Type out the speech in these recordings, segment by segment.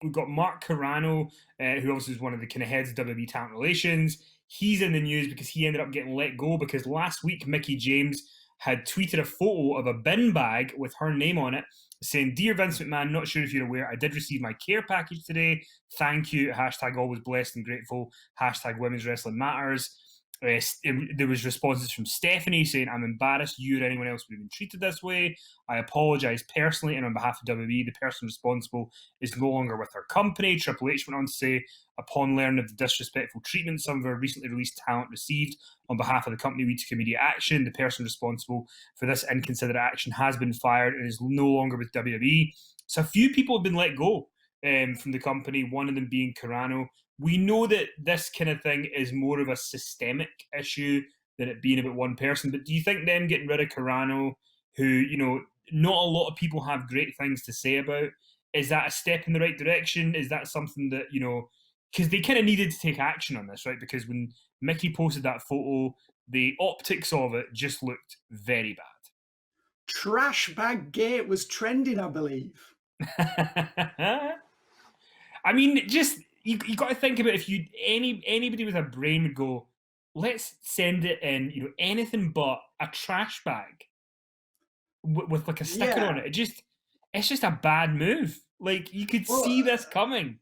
we've got Mark Carrano, who obviously is one of the kind of heads of WWE talent relations. He's in the news because he ended up getting let go because last week Mickie James had tweeted a photo of a bin bag with her name on it, saying, "Dear Vince McMahon, not sure if you're aware, I did receive my care package today. Thank you. Hashtag always blessed and grateful. Hashtag women's wrestling matters." There was responses from Stephanie saying, "I'm embarrassed you or anyone else would have been treated this way. I apologise personally and on behalf of WWE. The person responsible is no longer with our company." Triple H went on to say, "Upon learning of the disrespectful treatment some of our recently released talent received on behalf of the company, we took immediate action. The person responsible for this inconsiderate action has been fired and is no longer with WWE." So a few people have been let go from the company, one of them being Carrano. We know that this kind of thing is more of a systemic issue than it being about one person. But do you think them getting rid of Carrano, who, not a lot of people have great things to say about, is that a step in the right direction? Is that something that, because they kind of needed to take action on this, right? Because when Mickie posted that photo, the optics of it just looked very Trashbag gate was trending, I believe. bad. I mean, just you got to think about, if anybody with a brain would go, let's send it in, anything but a trash bag with like a sticker on Yeah. it. It's just a bad move. Like, you could Well, see this coming.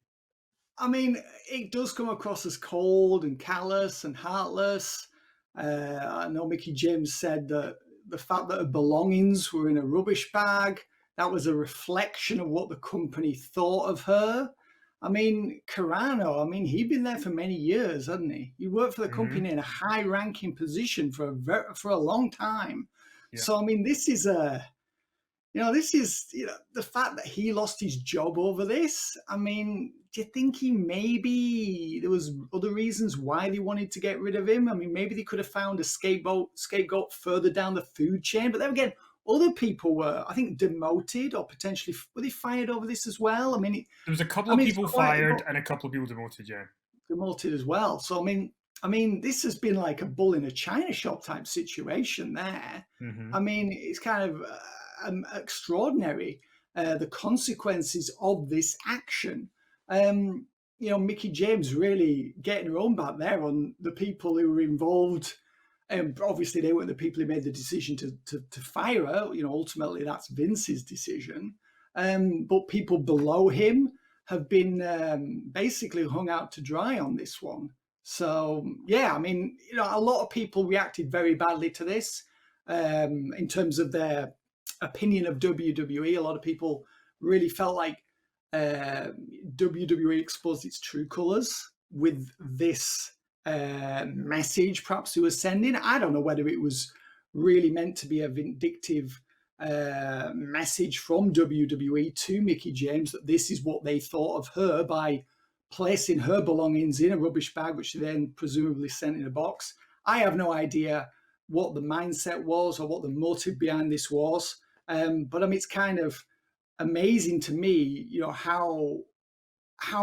I mean, it does come across as cold and callous and heartless. I know Mickie James said that the fact that her belongings were in a rubbish bag, that was a reflection of what the company thought of her. I mean, Carrano, he'd been there for many years, hadn't he? He worked for the Mm-hmm. company in a high-ranking position for a long time. Yeah. So, this is the fact that he lost his job over this. Do you think there was other reasons why they wanted to get rid of him? Maybe they could have found a scapegoat further down the food chain. But then again, other people were, I think, demoted or potentially were they fired over this as well? There was a couple of It's people quite fired and a couple of people demoted. Yeah. demoted as well. So this has been like a bull in a china shop type situation there. Mm-hmm. It's kind of extraordinary, the consequences of this action. Mickie James really getting her own back there on the people who were involved. Obviously, they weren't the people who made the decision to fire her. Ultimately, that's Vince's decision. But people below him have been basically hung out to dry on this one. So, yeah, a lot of people reacted very badly to this in terms of their opinion of WWE. A lot of people really felt like WWE exposed its true colors with this message perhaps they were sending. I don't know whether it was really meant to be a vindictive message from WWE to Mickie James that this is what they thought of her by placing her belongings in a rubbish bag, which they then presumably sent in a box. I have no idea what the mindset was or what the motive behind this was. But it's kind of amazing to me, how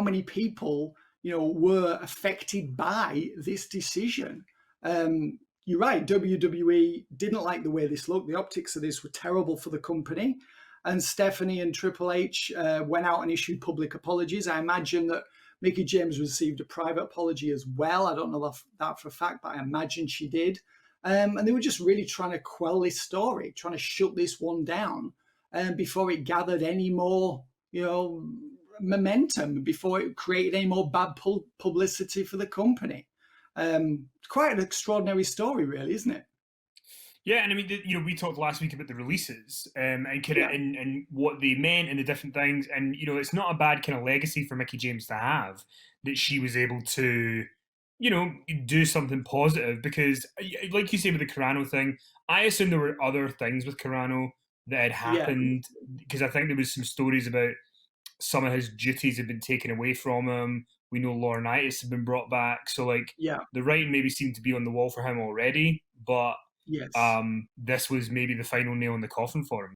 many people, were affected by this decision. You're right, WWE didn't like the way this looked. The optics of this were terrible for the company. And Stephanie and Triple H went out and issued public apologies. I imagine that Mickie James received a private apology as well. I don't know that for a fact, but I imagine she did. And they were just really trying to quell this story, trying to shut this one down before it gathered any more, momentum, before it created any more bad publicity for the company. Quite an extraordinary story, really, isn't it? Yeah, and we talked last week about the releases and kind of Yeah. and what they meant and the different things, and it's not a bad kind of legacy for Mickie James to have, that she was able to, do something positive, because, like you say with the Carrano thing, I assume there were other things with Carrano that had Yeah. happened, because I think there was some stories about some of his duties had been taken away from him. We know Laurinaitis had been brought back, so like Yeah. the writing maybe seemed to be on the wall for him already, but Yes. this was maybe the final nail in the coffin for him.